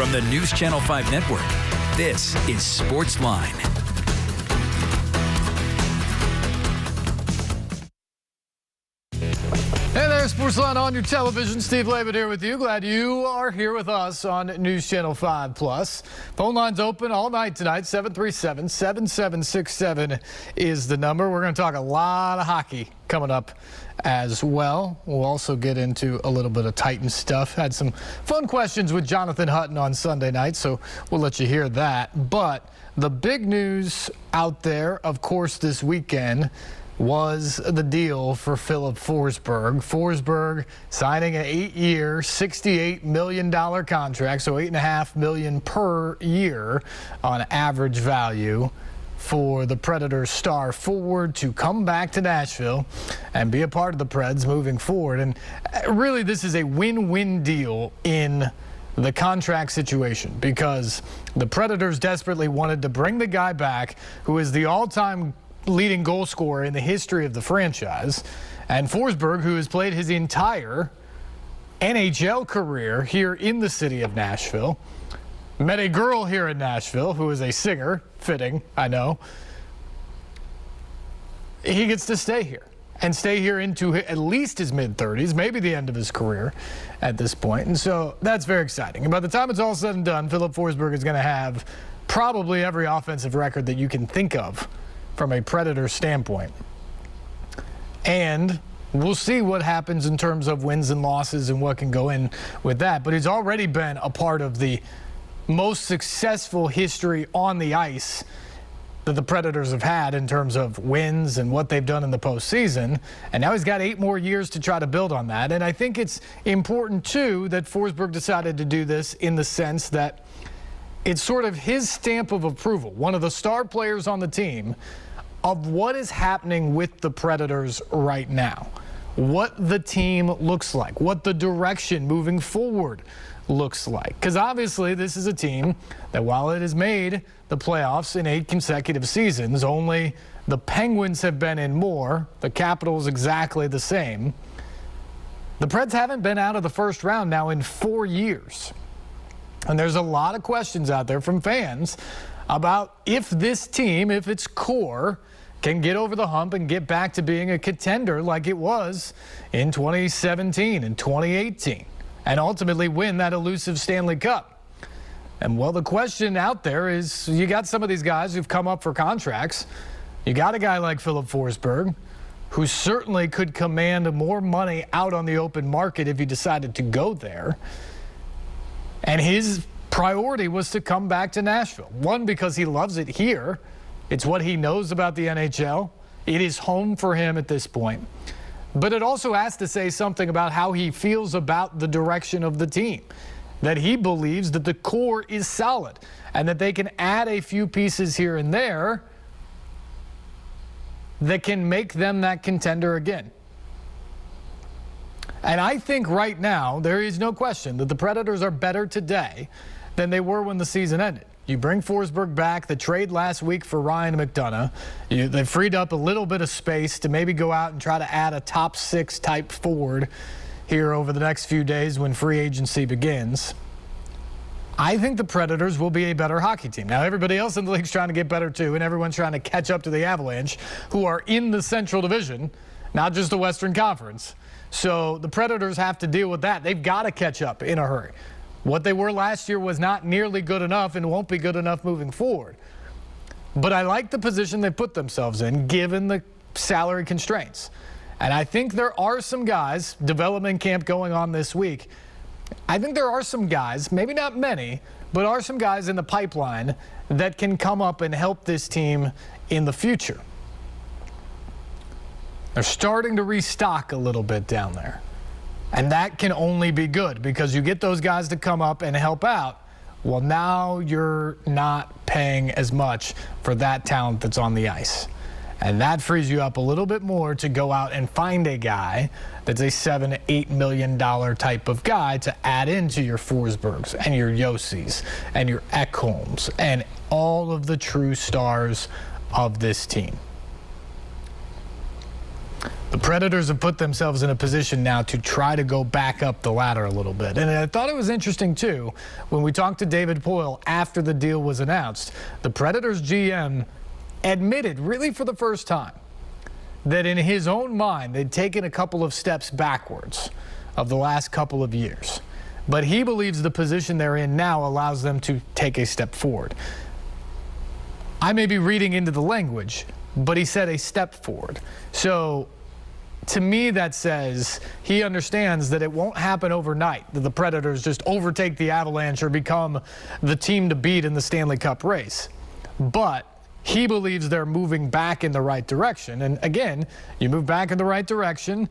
From the News Channel 5 Network, this is SportsLine. Hey there, SportsLine on your television. Steve Layman here with you. Glad you are here with us on News Channel 5 Plus. Phone lines open all night tonight. 737-7767 is the number. We're going to talk a lot of hockey coming up as well. We'll also get into a little bit of Titan stuff. Had some fun questions with Jonathan Hutton on Sunday night, so we'll let you hear that. But the big news out there, of course, this weekend was the deal for Filip Forsberg. Forsberg signing an 8-year, $68 million contract, so $8.5 million per year on average value for the Predators star forward to come back to Nashville and be a part of the Preds moving forward. And really, this is a win-win deal in the contract situation because the Predators desperately wanted to bring the guy back who is the all-time leading goal scorer in the history of the franchise, and Forsberg, who has played his entire NHL career here in the city of Nashville, met a girl here in Nashville who is a singer, fitting, I know. He gets to stay here and stay here into at least his mid-30s, maybe the end of his career at this point, and so that's very exciting. And by the time it's all said and done, Filip Forsberg is going to have probably every offensive record that you can think of from a Predator standpoint. And we'll see what happens in terms of wins and losses and what can go in with that. But he's already been a part of the most successful history on the ice that the Predators have had in terms of wins and what they've done in the postseason. And now he's got 8 more years to try to build on that. And I think it's important, too, that Forsberg decided to do this in the sense that it's sort of his stamp of approval, one of the star players on the team, of what is happening with the Predators right now, what the team looks like, what the direction moving forward looks like. Because obviously this is a team that while it has made the playoffs in 8 consecutive seasons, only the Penguins have been in more, the Capitals exactly the same. The Preds haven't been out of the first round now in 4 years. And there's a lot of questions out there from fans about if this team, if its core, can get over the hump and get back to being a contender like it was in 2017 and 2018 and ultimately win that elusive Stanley Cup. And, well, the question out there is you got some of these guys who've come up for contracts. You got a guy like Filip Forsberg who certainly could command more money out on the open market if he decided to go there. And his priority was to come back to Nashville. One, because he loves it here. It's what he knows about the NHL. It is home for him at this point. But it also has to say something about how he feels about the direction of the team. That he believes that the core is solid and that they can add a few pieces here and there that can make them that contender again. And I think right now there is no question that the Predators are better today than they were when the season ended. You bring Forsberg back, the trade last week for Ryan McDonough. They freed up a little bit of space to maybe go out and try to add a top 6 type forward here over the next few days when free agency begins. I think the Predators will be a better hockey team. Now, everybody else in the league's trying to get better too, and everyone's trying to catch up to the Avalanche, who are in the Central Division, not just the Western Conference. So the Predators have to deal with that. They've got to catch up in a hurry. What they were last year was not nearly good enough and won't be good enough moving forward. But I like the position they put themselves in, given the salary constraints. And I think there are some guys, development camp going on this week, I think there are some guys, maybe not many, but are some guys in the pipeline that can come up and help this team in the future. They're starting to restock a little bit down there. And that can only be good because you get those guys to come up and help out. Well, now you're not paying as much for that talent that's on the ice. And that frees you up a little bit more to go out and find a guy that's a $7, $8 million type of guy to add into your Forsbergs and your Josis and your Ekholms and all of the true stars of this team. The Predators have put themselves in a position now to try to go back up the ladder a little bit. And I thought it was interesting, too, when we talked to David Poile after the deal was announced, the Predators GM admitted, really for the first time, that in his own mind, they'd taken a couple of steps backwards of the last couple of years. But he believes the position they're in now allows them to take a step forward. I may be reading into the language, but he said a step forward. So to me, that says he understands that it won't happen overnight, that the Predators just overtake the Avalanche or become the team to beat in the Stanley Cup race. But he believes they're moving back in the right direction. And again, you move back in the right direction,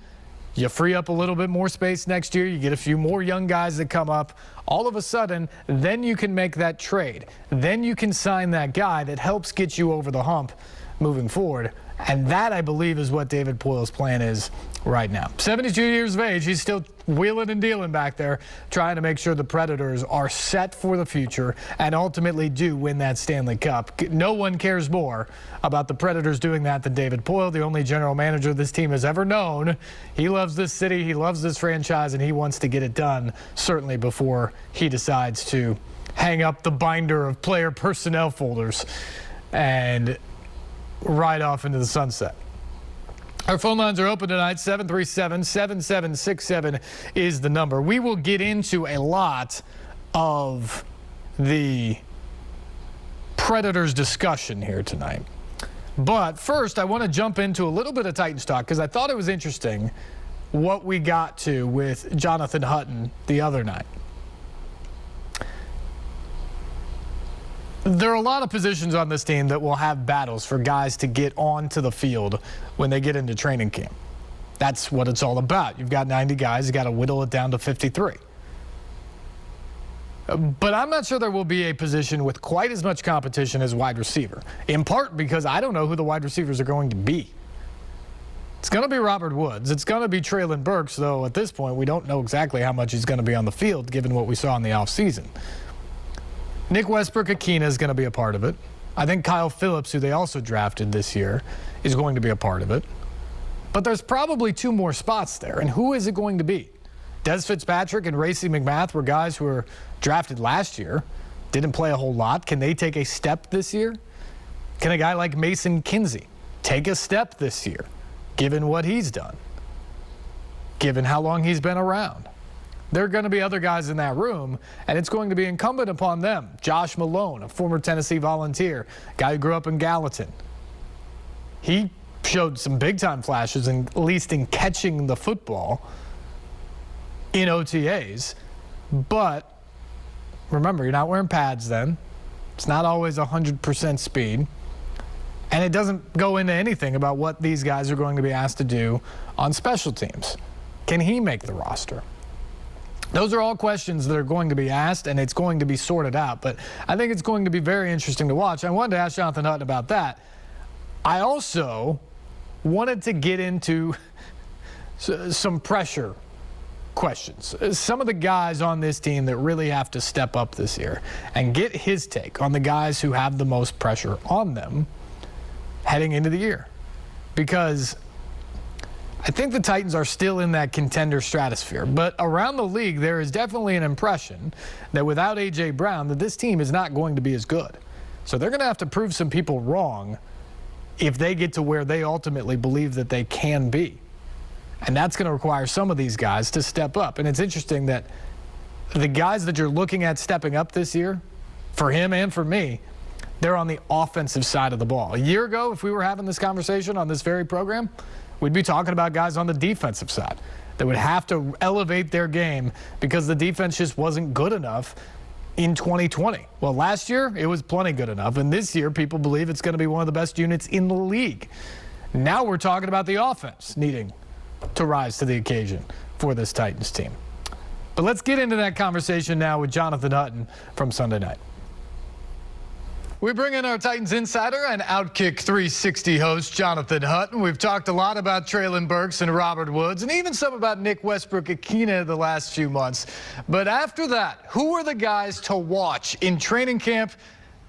you free up a little bit more space next year, you get a few more young guys that come up. All of a sudden, then you can make that trade. Then you can sign that guy that helps get you over the hump moving forward. And that, I believe, is what David Poile's plan is right now. 72 years of age, he's still wheeling and dealing back there, trying to make sure the Predators are set for the future and ultimately do win that Stanley Cup. No one cares more about the Predators doing that than David Poile, the only general manager this team has ever known. He loves this city, he loves this franchise, and he wants to get it done, certainly before he decides to hang up the binder of player personnel folders and ride off into the sunset. Our phone lines are open tonight. 737-7767 is the number. We will get into a lot of the Predators discussion here tonight. But first, I want to jump into a little bit of Titans talk because I thought it was interesting what we got to with Jonathan Hutton the other night. There are a lot of positions on this team that will have battles for guys to get onto the field when they get into training camp. That's what it's all about. You've got 90 guys, you got to whittle it down to 53. But I'm not sure there will be a position with quite as much competition as wide receiver, in part because I don't know who the wide receivers are going to be. It's going to be Robert Woods. It's going to be Treylon Burks, though at this point we don't know exactly how much he's going to be on the field given what we saw in the offseason. Nick Westbrook-Akina is going to be a part of it. I think Kyle Phillips, who they also drafted this year, is going to be a part of it. But there's probably two more spots there. And who is it going to be? Des Fitzpatrick and Racey McMath were guys who were drafted last year, didn't play a whole lot. Can they take a step this year? Can a guy like Mason Kinsey take a step this year, given what he's done, given how long he's been around? There are going to be other guys in that room, and it's going to be incumbent upon them. Josh Malone, a former Tennessee Volunteer, guy who grew up in Gallatin. He showed some big-time flashes, at least in catching the football in OTAs. But remember, you're not wearing pads then. It's not always 100% speed. And it doesn't go into anything about what these guys are going to be asked to do on special teams. Can he make the roster? Those are all questions that are going to be asked, and it's going to be sorted out. But I think it's going to be very interesting to watch. I wanted to ask Jonathan Hutton about that. I also wanted to get into some pressure questions. Some of the guys on this team that really have to step up this year and get his take on the guys who have the most pressure on them heading into the year. Because I think the Titans are still in that contender stratosphere, but around the league there is definitely an impression that without A.J. Brown that this team is not going to be as good. So they're going to have to prove some people wrong if they get to where they ultimately believe that they can be. And that's going to require some of these guys to step up. And it's interesting that the guys that you're looking at stepping up this year, for him and for me, they're on the offensive side of the ball. A year ago, if we were having this conversation on this very program, we'd be talking about guys on the defensive side that would have to elevate their game because the defense just wasn't good enough in 2020. Well, last year, it was plenty good enough. And this year, people believe it's going to be one of the best units in the league. Now we're talking about the offense needing to rise to the occasion for this Titans team. But let's get into that conversation now with Jonathan Hutton from Sunday night. We bring in our Titans insider and Outkick 360 host, Jonathan Hutton. We've talked a lot about Treylon Burks and Robert Woods, and even some about Nick Westbrook-Akina the last few months. But after that, who are the guys to watch in training camp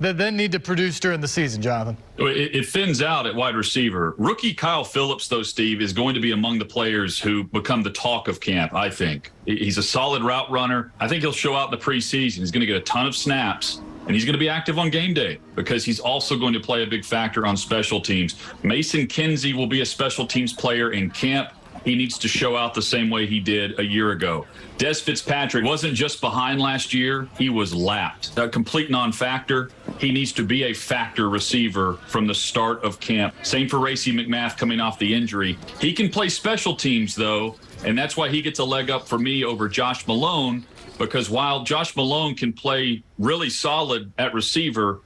that then need to produce during the season, Jonathan? It thins out at wide receiver. Rookie Kyle Phillips, though, Steve, is going to be among the players who become the talk of camp, I think. He's a solid route runner. I think he'll show out in the preseason. He's going to get a ton of snaps, and he's going to be active on game day because he's also going to play a big factor on special teams. Mason Kinsey will be a special teams player in camp. He needs to show out the same way he did a year ago. Des Fitzpatrick wasn't just behind last year. He was lapped. A complete non-factor. He needs to be a factor receiver from the start of camp. Same for Racey McMath coming off the injury. He can play special teams, though, and that's why he gets a leg up for me over Josh Malone, because while Josh Malone can play really solid at receiver,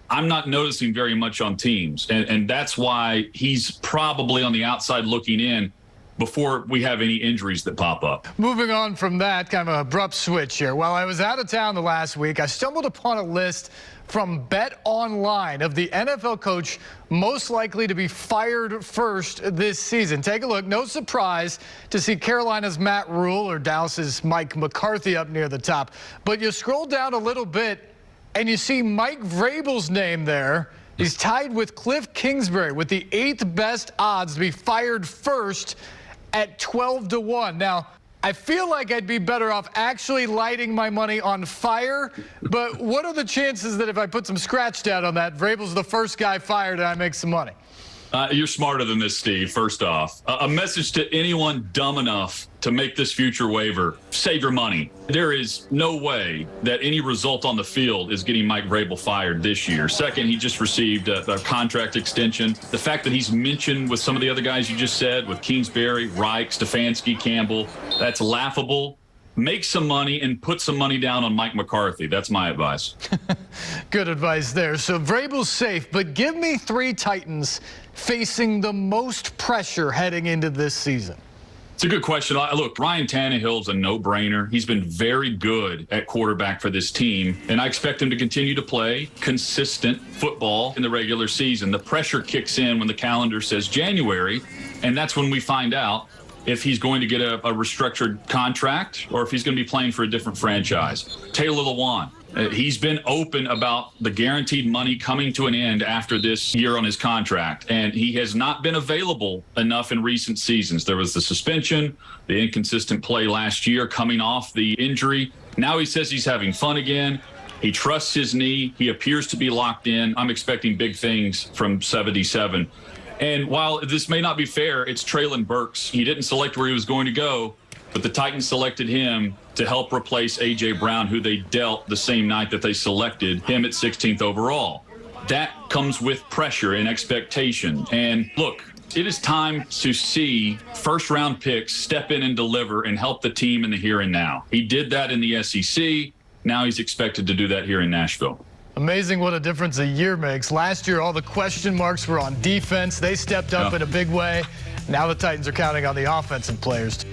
I'm not noticing very much on teams, and that's why he's probably on the outside looking in before we have any injuries that pop up. Moving on from that, kind of an abrupt switch here. While I was out of town the last week, I stumbled upon a list from Bet Online of the NFL coach most likely to be fired first this season. Take a look. No surprise to see Carolina's Matt Rule or Dallas's Mike McCarthy up near the top. But you scroll down a little bit and you see Mike Vrabel's name there. He's tied with Cliff Kingsbury with the 8th best odds to be fired first at 12-1. Now, I feel like I'd be better off actually lighting my money on fire, but what are the chances that if I put some scratch down on that, Vrabel's the first guy fired and I make some money? You're smarter than this, Steve, first off. A message to anyone dumb enough to make this future waiver: save your money. There is no way that any result on the field is getting Mike Vrabel fired this year. Second, he just received a contract extension. The fact that he's mentioned with some of the other guys you just said, with Kingsbury, Reich, Stefanski, Campbell, that's laughable. Make some money and put some money down on Mike McCarthy. That's my advice. Good advice there. So Vrabel's safe, but give me 3 Titans facing the most pressure heading into this season. It's a good question. Look, Ryan Tannehill's a no-brainer. He's been very good at quarterback for this team, and I expect him to continue to play consistent football in the regular season. The pressure kicks in when the calendar says January, and that's when we find out if he's going to get a restructured contract or if he's going to be playing for a different franchise. Taylor Lewan, he's been open about the guaranteed money coming to an end after this year on his contract, and he has not been available enough in recent seasons. There was the suspension, the inconsistent play last year coming off the injury. Now he says he's having fun again. He trusts his knee. He appears to be locked in. I'm expecting big things from 77. And while this may not be fair, it's Treylon Burks. He didn't select where he was going to go, but the Titans selected him to help replace A.J. Brown, who they dealt the same night that they selected him at 16th overall. That comes with pressure and expectation. And look, it is time to see first-round picks step in and deliver and help the team in the here and now. He did that in the SEC. Now he's expected to do that here in Nashville. Amazing what a difference a year makes. Last year, all the question marks were on defense. They stepped up in a big way. Now the Titans are counting on the offensive players.